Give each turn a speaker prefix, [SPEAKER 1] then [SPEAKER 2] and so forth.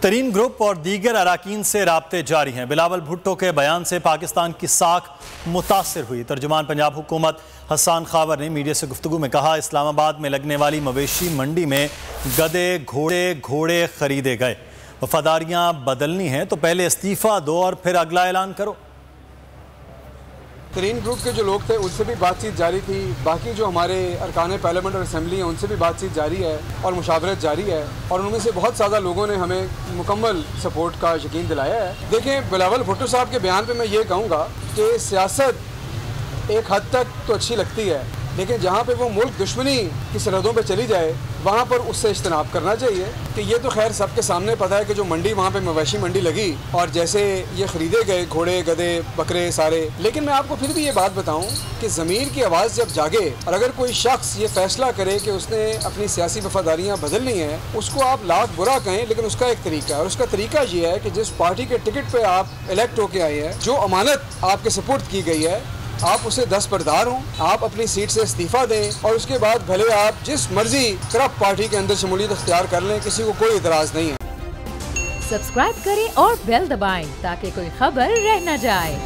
[SPEAKER 1] ترین group اور دیگر اراکین سے رابطے جاری ہیں۔ بلاول بھٹو کے بیان سے پاکستان کی ساکھ متاثر ہوئی۔ ترجمان پنجاب حکومت حسان خاور نے میڈیا سے گفتگو میں کہا، اسلام آباد میں لگنے والی مویشی منڈی میں گدے گھوڑے خریدے گئے۔ وفاداریاں بدلنی ہیں تو پہلے استعفیٰ دو اور پھر اگلا اعلان کرو۔
[SPEAKER 2] ترین گروپ کے جو لوگ تھے ان سے بھی بات چیت جاری تھی، باقی جو ہمارے ارکان پارلیمنٹ اور اسمبلی ہیں ان سے بھی بات چیت جاری ہے اور مشاورت جاری ہے، اور ان میں سے بہت زیادہ لوگوں نے ہمیں مکمل سپورٹ کا یقین دلایا ہے۔ دیکھیں، بلاول بھٹو صاحب کے بیان پہ میں یہ کہوں گا کہ سیاست ایک حد تک تو اچھی لگتی ہے، لیکن جہاں پہ وہ ملک دشمنی کی سرحدوں پہ چلی جائے وہاں پر اس سے اجتناب کرنا چاہیے۔ کہ یہ تو خیر سب کے سامنے پتہ ہے کہ جو منڈی وہاں پہ مویشی منڈی لگی اور جیسے یہ خریدے گئے گھوڑے گدے بکرے سارے، لیکن میں آپ کو پھر بھی یہ بات بتاؤں کہ ضمیر کی آواز جب جاگے اور اگر کوئی شخص یہ فیصلہ کرے کہ اس نے اپنی سیاسی وفاداریاں بدلنی ہیں، اس کو آپ لاکھ برا کہیں لیکن اس کا ایک طریقہ ہے، اور اس کا طریقہ یہ ہے کہ جس پارٹی کے ٹکٹ پہ آپ الیکٹ ہو کے آئے ہیں، جو امانت آپ کے سپرد کی گئی ہے، آپ اسے دستبردار ہوں، آپ اپنی سیٹ سے استعفیٰ دیں، اور اس کے بعد بھلے آپ جس مرضی کرپٹ پارٹی کے اندر شمولیت اختیار کر لیں، کسی کو کوئی اعتراض نہیں ہے۔
[SPEAKER 3] سبسکرائب کریں اور بیل دبائیں تاکہ کوئی خبر رہ نہ جائے۔